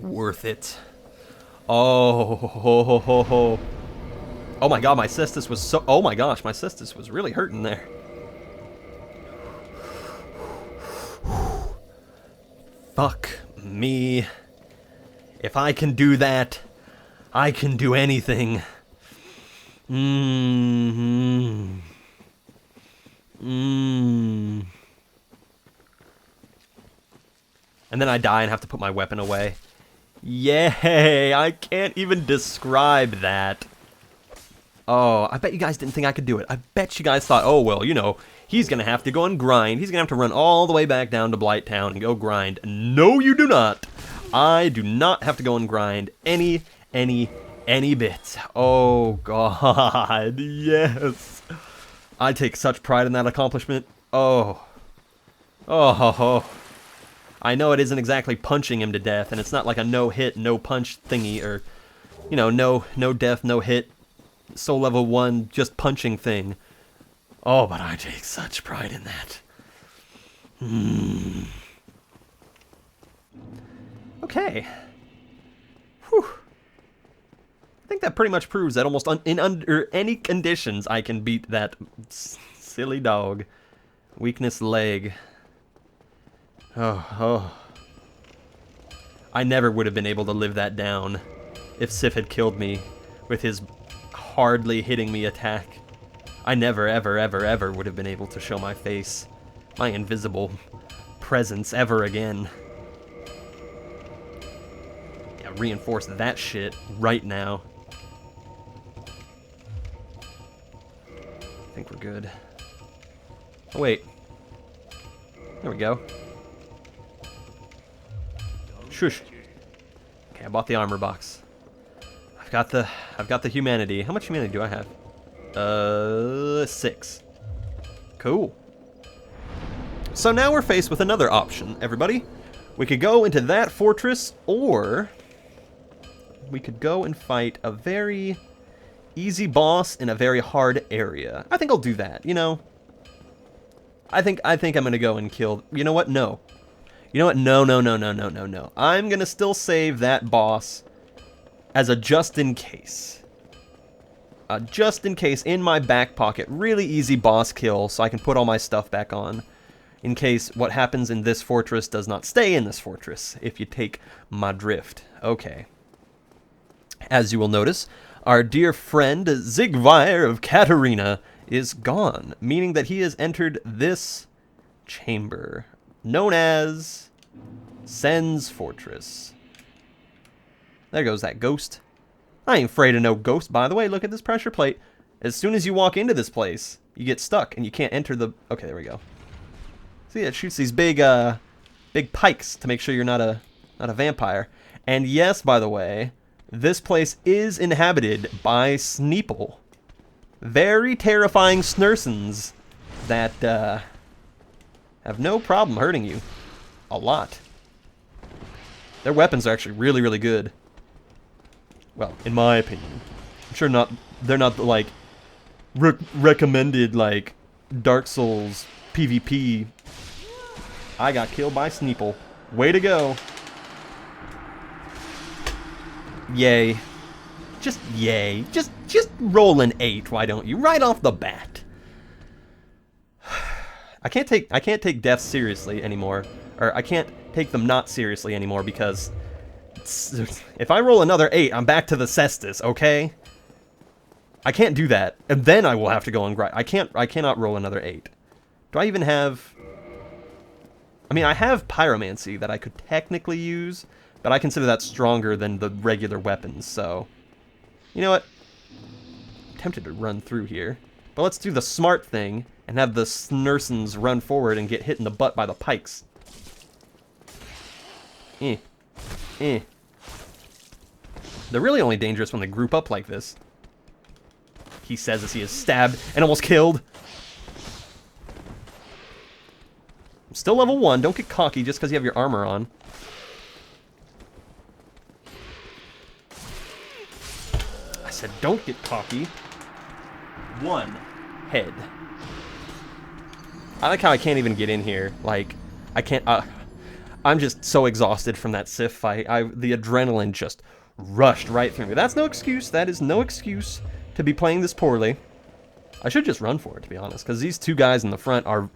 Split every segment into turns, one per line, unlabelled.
Worth it. Oh, ho, ho, ho, ho. Oh my god, my cystis was so... Oh my gosh, my cystis was really hurting there. Fuck me. If I can do that, I can do anything. And then I die and have to put my weapon away. Yay! I can't even describe that. Oh, I bet you guys didn't think I could do it. I bet you guys thought, oh, well, you know, he's going to have to go and grind. He's going to have to run all the way back down to Blighttown and go grind. No, you do not. I do not have to go and grind any bit. Oh, God. Yes. I take such pride in that accomplishment. Oh. Oh. I know it isn't exactly punching him to death, and it's not like a no-hit, no-punch thingy, or, you know, no death, no-hit, soul level 1, just punching thing. Oh, but I take such pride in that. Okay. Whew. I think that pretty much proves that almost under any conditions I can beat that silly dog. Weakness leg. Oh. I never would have been able to live that down if Sif had killed me with his hardly hitting me attack. I never, ever would have been able to show my face, my invisible presence ever again. Yeah, reinforce that shit right now. I think we're good. Oh, wait. There we go. Shush. Okay, I bought the armor box. I've got the humanity. How much humanity do I have? 6. Cool. So now we're faced with another option, everybody. We could go into that fortress, or we could go and fight a very easy boss in a very hard area. I think I'll do that, you know. I think I'm gonna go and kill... You know what? No. You know what? No. I'm gonna still save that boss as a just in case. Just in case, in my back pocket. Really easy boss kill, so I can put all my stuff back on. In case what happens in this fortress does not stay in this fortress, if you take my drift. Okay. As you will notice, our dear friend Zigvire of Katarina is gone, meaning that he has entered this chamber, known as Sen's Fortress. There goes that ghost. I ain't afraid of no ghost, by the way. Look at this pressure plate. As soon as you walk into this place, you get stuck and you can't enter the... Okay, there we go. See, it shoots these big pikes to make sure you're not a vampire. And yes, by the way, this place is inhabited by Sneeple. Very terrifying Snursons that have no problem hurting you. A lot. Their weapons are actually really, really good. Well, in my opinion. I'm sure they're not like recommended like Dark Souls PvP. I got killed by Sneeple. Way to go. Yay. Just yay. Just roll an 8, why don't you? Right off the bat. I can't take death seriously anymore. Or I can't take them not seriously anymore because if I roll another 8, I'm back to the cestus, okay? I can't do that. And then I will have to go and grind. I cannot roll another 8. Do I even have... I mean, I have pyromancy that I could technically use, but I consider that stronger than the regular weapons, so... You know what? I'm tempted to run through here. But let's do the smart thing and have the Snursons run forward and get hit in the butt by the pikes. They're really only dangerous when they group up like this. He says as he is stabbed and almost killed. I'm still level 1. Don't get cocky just because you have your armor on. I said don't get cocky. 1 head. I like how I can't even get in here. Like, I can't... I'm just so exhausted from that Sif fight. The adrenaline just rushed right through me. That's no excuse. That is no excuse to be playing this poorly. I should just run for it, to be honest, because these two guys in the front are,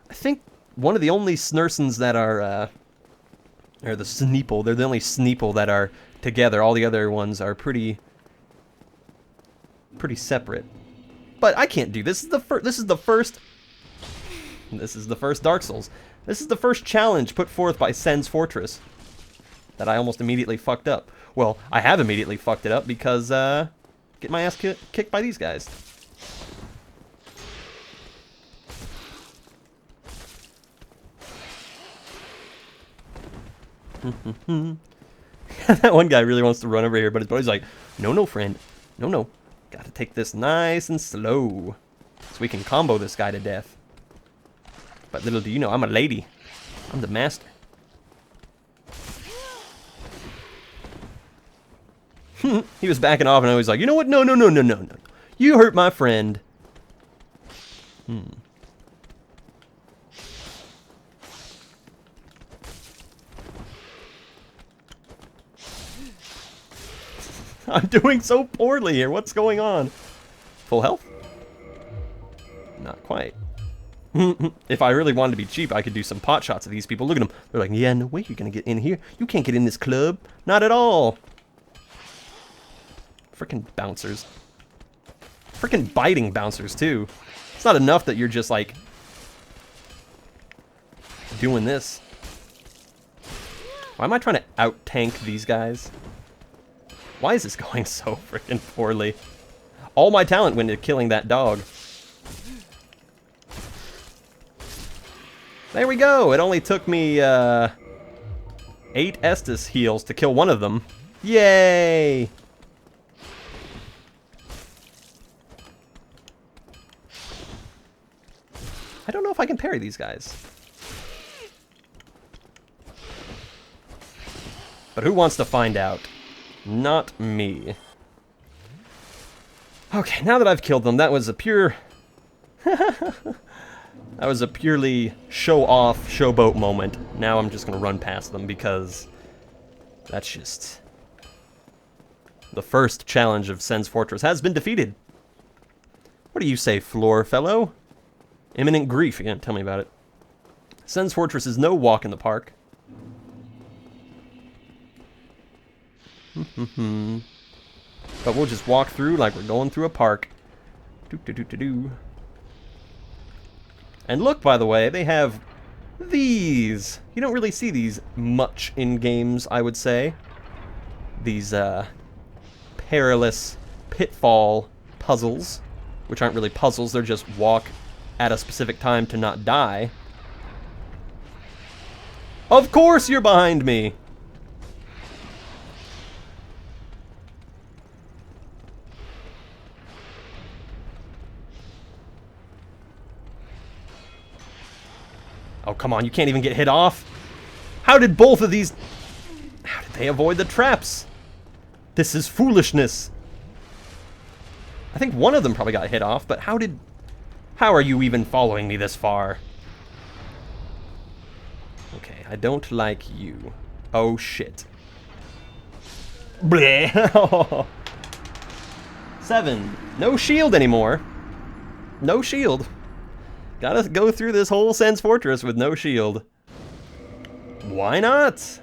I think, one of the only Snursons that are, or the Sneeple. They're the only Sneeple that are together. All the other ones are pretty separate. But I can't do this. This is the first Dark Souls. This is the first challenge put forth by Sen's Fortress that I almost immediately fucked up. Well, I have immediately fucked it up because, get my ass kicked by these guys. That one guy really wants to run over here, but his buddy's like, no, friend. No. Gotta take this nice and slow so we can combo this guy to death. But little do you know, I'm a lady. I'm the master. He was backing off and I was like, you know what? No. You hurt my friend. I'm doing so poorly here. What's going on? Full health? Not quite. If I really wanted to be cheap, I could do some pot shots of these people. Look at them. They're like, yeah, no way you're going to get in here. You can't get in this club. Not at all. Freaking bouncers. Freaking biting bouncers, too. It's not enough that you're just, like, doing this. Why am I trying to out-tank these guys? Why is this going so freaking poorly? All my talent went into killing that dog. There we go. It only took me 8 Estus heals to kill one of them. Yay! I don't know if I can parry these guys. But who wants to find out? Not me. Okay, now that I've killed them, that was a pure... That was a purely show-off, showboat moment. Now I'm just gonna run past them because that's just... The first challenge of Sen's Fortress has been defeated. What do you say, floor fellow? Imminent grief, again, tell me about it. Sen's Fortress is no walk in the park. But we'll just walk through like we're going through a park. And look, by the way, they have these. You don't really see these much in games, I would say. These perilous pitfall puzzles, which aren't really puzzles, they're just walk at a specific time to not die. Of course you're behind me! Oh, come on, you can't even get hit off. How did both of these... How did they avoid the traps? This is foolishness. I think one of them probably got hit off, but how did... How are you even following me this far? Okay, I don't like you. Oh, shit. Bleh. 7. No shield anymore. No shield. Gotta go through this whole Sen's Fortress with no shield. Why not?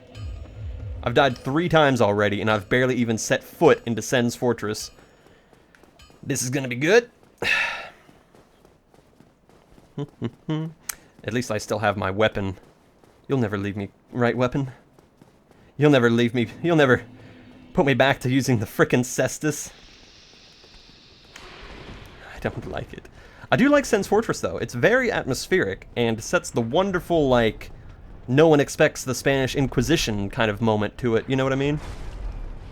I've died 3 times already, and I've barely even set foot into Sen's Fortress. This is gonna be good. At least I still have my weapon. You'll never leave me, right, weapon? You'll never leave me. You'll never put me back to using the frickin' cestus. I don't like it. I do like Sen's Fortress, though. It's very atmospheric and sets the wonderful, like, no one expects the Spanish Inquisition kind of moment to it. You know what I mean?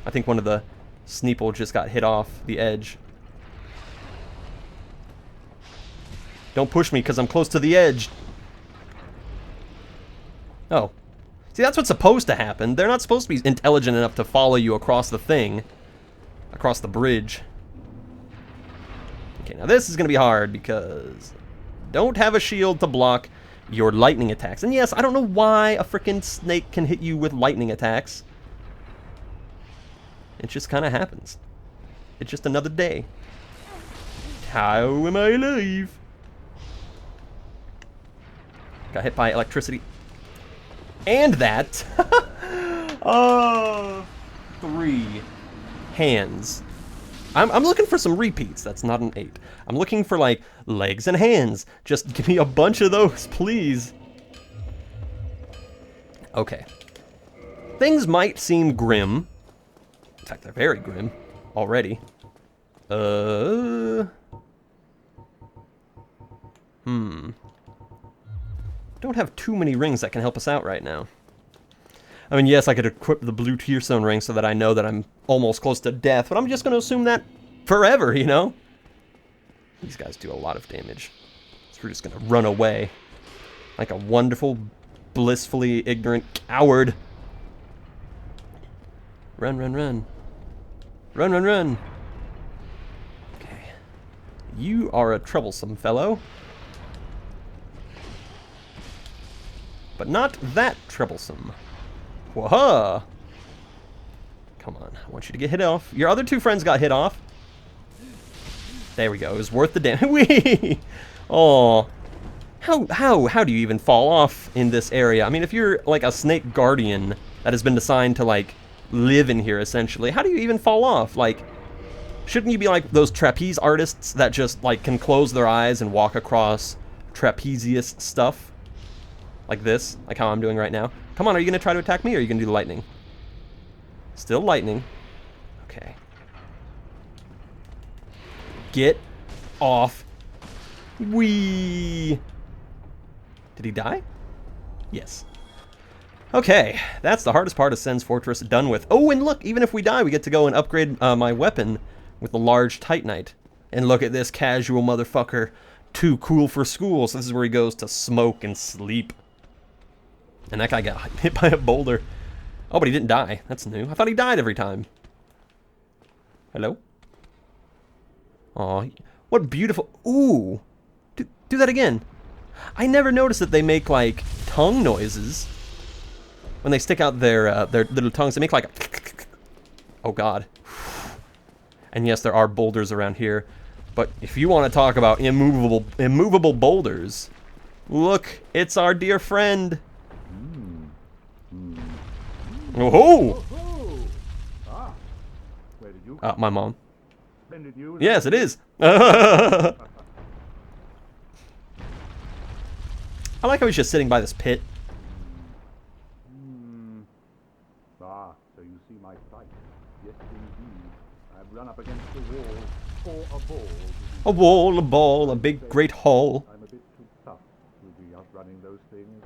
I think one of the Sneeple just got hit off the edge. Don't push me because I'm close to the edge. Oh. See, that's what's supposed to happen. They're not supposed to be intelligent enough to follow you across the thing. Across the bridge. Okay, now this is going to be hard because don't have a shield to block. your lightning attacks. And yes, I don't know why a freaking snake can hit you with lightning attacks. It just kind of happens. It's just another day. How am I alive? Got hit by electricity. And that. Oh, 3 hands. I'm looking for some repeats. That's not an 8. I'm looking for, like, legs and hands. Just give me a bunch of those, please. Okay. Things might seem grim. In fact, they're very grim already. Don't have too many rings that can help us out right now. I mean, yes, I could equip the blue tearstone ring so that I know that I'm almost close to death, but I'm just going to assume that forever, you know? These guys do a lot of damage. So we're just going to run away like a wonderful, blissfully ignorant coward. Run, run, run. Run, run, run. Okay. You are a troublesome fellow. But not that troublesome. Whoa! Come on, I want you to get hit off. Your other 2 friends got hit off. There we go. It was worth the damage. Wee! Oh, how do you even fall off in this area? I mean, if you're like a snake guardian that has been assigned to like live in here essentially, how do you even fall off? Like, shouldn't you be like those trapeze artists that just like can close their eyes and walk across trapezius stuff? Like this, like how I'm doing right now. Come on, are you going to try to attack me, or are you going to do the lightning? Still lightning. Okay. Get off. Whee! Did he die? Yes. Okay, that's the hardest part of Sen's Fortress done with. Oh, and look, even if we die, we get to go and upgrade my weapon with the large titanite. And look at this casual motherfucker. Too cool for school, so this is where he goes to smoke and sleep. And that guy got hit by a boulder. Oh, but he didn't die. That's new. I thought he died every time. Hello? Aw, what beautiful... Ooh! Do that again. I never noticed that they make, like, tongue noises. When they stick out their little tongues, they make, like, a... Oh, God. And yes, there are boulders around here. But if you want to talk about immovable boulders, look, it's our dear friend. Oh!
Ah, where did you
My mom.
Did you?
Yes, it is. I like how he's just sitting by this pit.
Ah, so you see my plight. Yes, indeed. I've run up against the wall for a ball.
A wall, a ball, a big great hall.
I'm a bit too tough to be outrunning those things.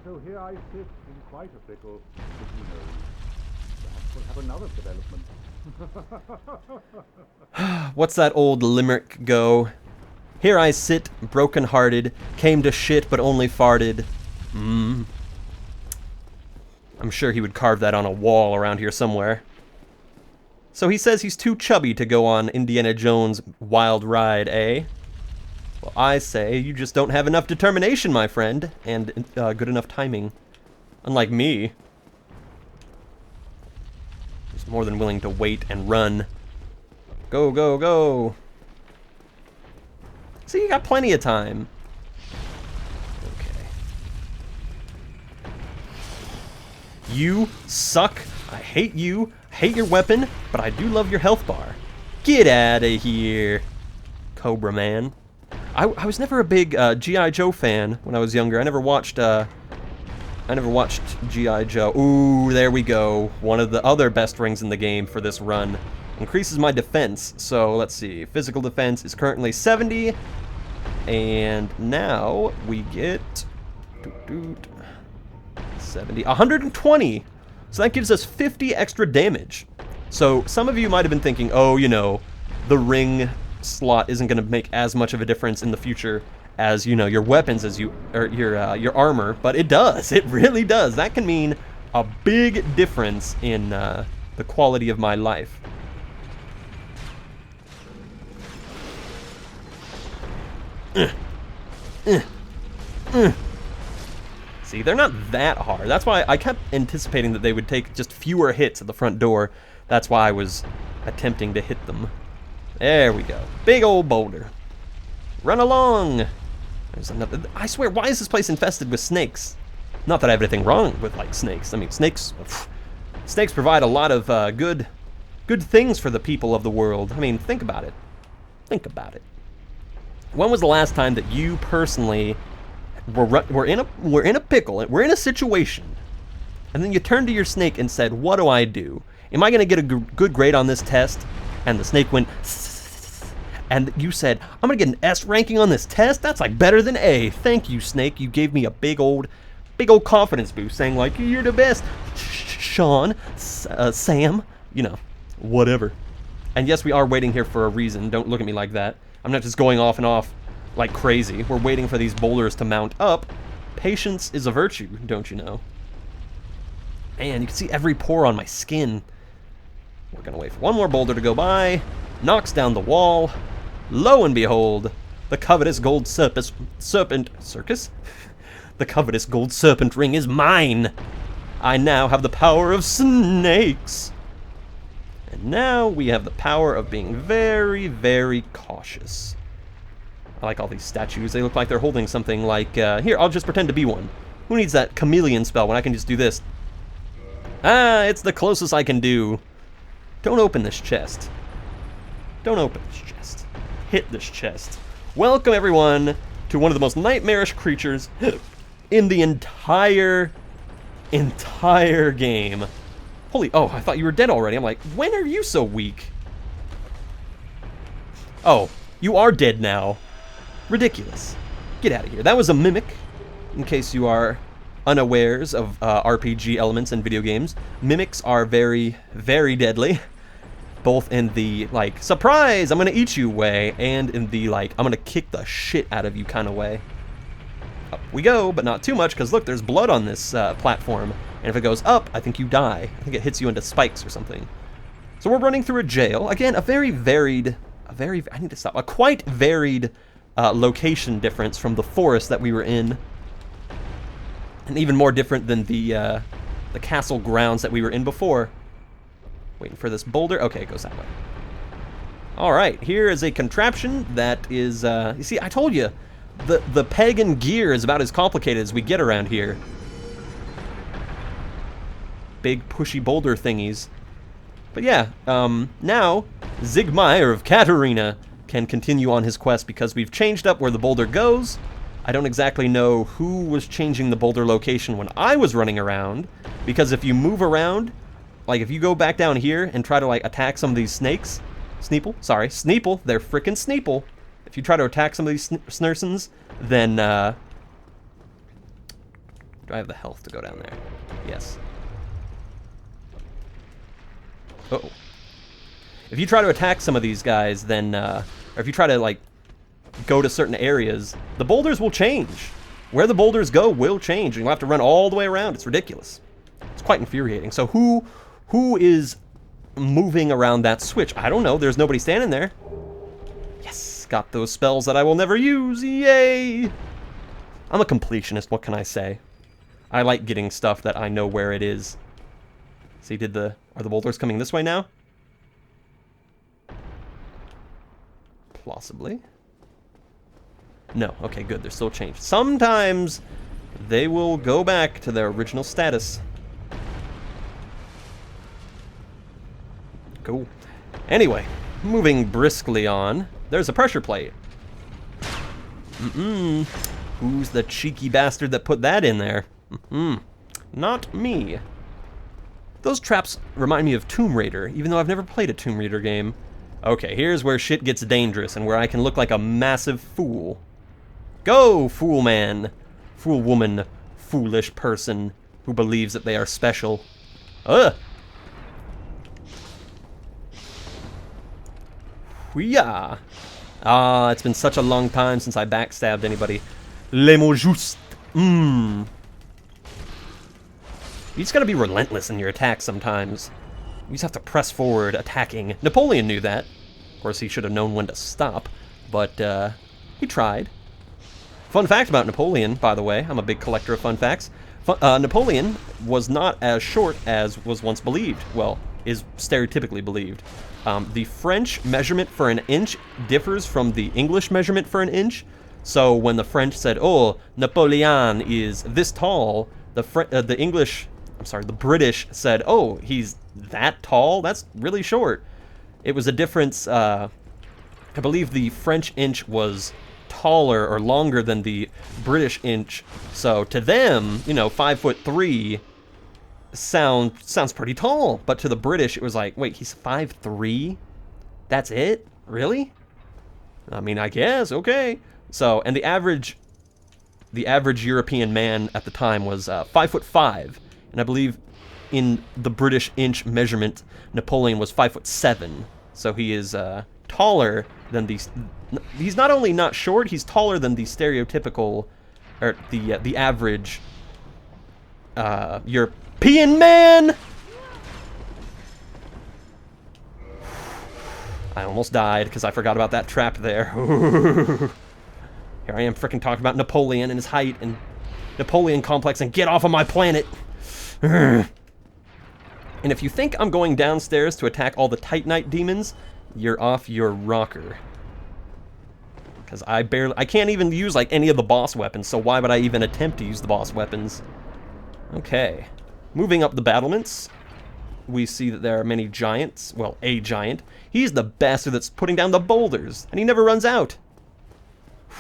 So here I sit in quite a pickle. But who knows? Perhaps we'll have another development.
What's that old limerick go? Here I sit, broken-hearted, came to shit but only farted. I'm sure he would carve that on a wall around here somewhere. So he says he's too chubby to go on Indiana Jones' wild ride, eh? Well, I say you just don't have enough determination, my friend, and good enough timing. Unlike me. He's more than willing to wait and run. Go, go, go. See, you got plenty of time. Okay. You suck. I hate you. Hate your weapon, but I do love your health bar. Get out of here, Cobra Man. I was never a big G.I. Joe fan when I was younger. I never watched G.I. Joe. Ooh, there we go. One of the other best rings in the game for this run. Increases my defense. So let's see. Physical defense is currently 70. And now we get 70, 120. So that gives us 50 extra damage. So some of you might have been thinking, oh, you know, the ring slot isn't going to make as much of a difference in the future as, you know, your weapons, as you, or your armor, but it does. It really does. That can mean a big difference in the quality of my life. See, they're not that hard. That's why I kept anticipating that they would take just fewer hits at the front door. That's why I was attempting to hit them. There we go. Big old boulder. Run along. There's another. I swear, why is this place infested with snakes? Not that I have anything wrong with, like, snakes. I mean, snakes provide a lot of good things for the people of the world. I mean, think about it. Think about it. When was the last time that you personally we're in a pickle, we're in a situation, and then you turned to your snake and said, "What do I do? Am I going to get a good grade on this test?" And the snake went, and you said, "I'm going to get an S ranking on this test. That's like better than A. Thank you, snake. You gave me a big old confidence boost, saying like, you're the best, Sean, Sam, you know, whatever." And yes, we are waiting here for a reason. Don't look at me like that. I'm not just going off and off like crazy. We're waiting for these boulders to mount up. Patience is a virtue, don't you know? Man, you can see every pore on my skin. We're gonna wait for one more boulder to go by. Knocks down the wall. Lo and behold, the covetous gold serpent circus? The covetous gold serpent ring is mine. I now have the power of snakes. And now we have the power of being very, very cautious. I like all these statues. They look like they're holding something like, here, I'll just pretend to be one. Who needs that chameleon spell when I can just do this? Ah, it's the closest I can do. Don't open this chest. Don't open this chest. Hit this chest. Welcome, everyone, to one of the most nightmarish creatures in the entire game. Holy, oh, I thought you were dead already. I'm like, when are you so weak? Oh, you are dead now. Ridiculous. Get out of here. That was a mimic, in case you are unawares of RPG elements in video games. Mimics are very, very deadly. Both in the, like, surprise, I'm gonna eat you way, and in the, like, I'm gonna kick the shit out of you kind of way. Up we go, but not too much, because look, there's blood on this platform. And if it goes up, I think you die. I think it hits you into spikes or something. So we're running through a jail. Again, a quite varied location difference from the forest that we were in. And even more different than the castle grounds that we were in before. Waiting for this boulder. Okay, it goes that way. All right, here is a contraption that is, you see, I told you, the pagan gear is about as complicated as we get around here. Big pushy boulder thingies. But yeah, now Zigmeyer of Katarina can continue on his quest because we've changed up where the boulder goes. I don't exactly know who was changing the boulder location when I was running around, because if you move around, like if you go back down here and try to like attack some of these snakes, Sneeple, they're frickin' Sneeple. If you try to attack some of these Snursons, then do I have the health to go down there? Yes. Uh-oh. If you try to attack some of these guys, then, or if you try to, like, go to certain areas, the boulders will change. Where the boulders go will change, and you'll have to run all the way around. It's ridiculous. It's quite infuriating. So who is moving around that switch? I don't know. There's nobody standing there. Yes, got those spells that I will never use. Yay! I'm a completionist. What can I say? I like getting stuff that I know where it is. See, are the boulders coming this way now? Possibly. No, okay, good, they're still changed. Sometimes they will go back to their original status. Cool. Anyway, moving briskly on, there's a pressure plate. Who's the cheeky bastard that put that in there? Not me. Those traps remind me of Tomb Raider, even though I've never played a Tomb Raider game. Okay, here's where shit gets dangerous and where I can look like a massive fool. Go, fool man, fool woman, foolish person who believes that they are special. Hoo-yah. Ah, it's been such a long time since I backstabbed anybody. Le mot juste. You just gotta be relentless in your attacks sometimes. You just have to press forward, attacking. Napoleon knew that. Of course, he should have known when to stop, but he tried. Fun fact about Napoleon, by the way, I'm a big collector of fun facts. Napoleon was not as short as was once believed. Well, is stereotypically believed. The French measurement for an inch differs from the English measurement for an inch. So when the French said, "Oh, Napoleon is this tall," the British said, "Oh, he's that tall? That's really short." It was a difference. I believe the French inch was taller or longer than the British inch. So to them, you know, 5'3" sounds pretty tall. But to the British, it was like, wait, he's 5'3"? That's it? Really? I mean, I guess, okay. So, and the average European man at the time was 5'5", and I believe in the British inch measurement, Napoleon was 5'7". So he is taller than these. He's not only not short, he's taller than the stereotypical, or the average European man. I almost died because I forgot about that trap there. Here I am freaking talking about Napoleon and his height and Napoleon complex and get off of my planet. And if you think I'm going downstairs to attack all the titanite demons, you're off your rocker. Because I can't even use like any of the boss weapons, so why would I even attempt to use the boss weapons? Okay. Moving up the battlements, we see that there are many giants. Well, a giant. He's the bastard that's putting down the boulders, and he never runs out.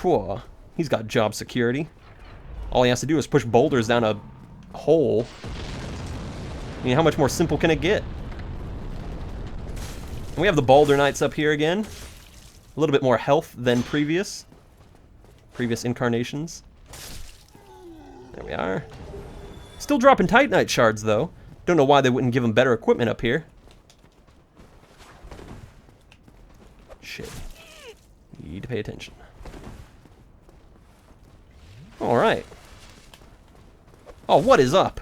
Whew. He's got job security. All he has to do is push boulders down a hole. I mean, how much more simple can it get? And we have the Boulder Knights up here again. A little bit more health than previous incarnations. There we are. Still dropping titanite shards, though. Don't know why they wouldn't give them better equipment up here. Shit. Need to pay attention. Alright. Oh, what is up?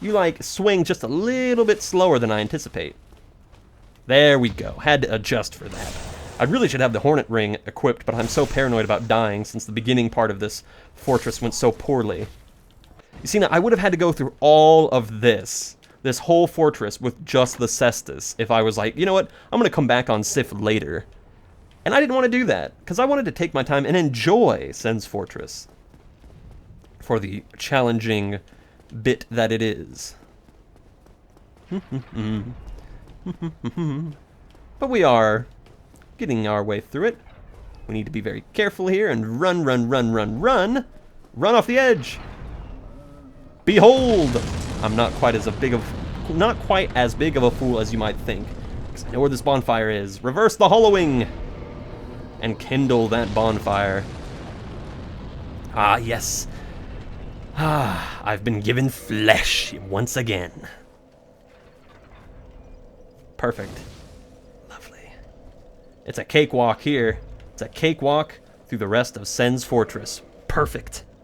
You, like, swing just a little bit slower than I anticipate. There we go. Had to adjust for that. I really should have the Hornet Ring equipped, but I'm so paranoid about dying since the beginning part of this fortress went so poorly. You see, now, I would have had to go through all of this whole fortress with just the cestus if I was like, you know what, I'm going to come back on Sif later. And I didn't want to do that, because I wanted to take my time and enjoy Sen's Fortress for the challenging bit that it is. But we are getting our way through it. We need to be very careful here and run. Run off the edge. Behold! I'm not quite as big of a fool as you might think, because I know where this bonfire is. Reverse the hollowing and kindle that bonfire. Ah, yes. Ah, I've been given flesh once again. Perfect. Lovely. It's a cakewalk here. It's a cakewalk through the rest of Sen's Fortress. Perfect.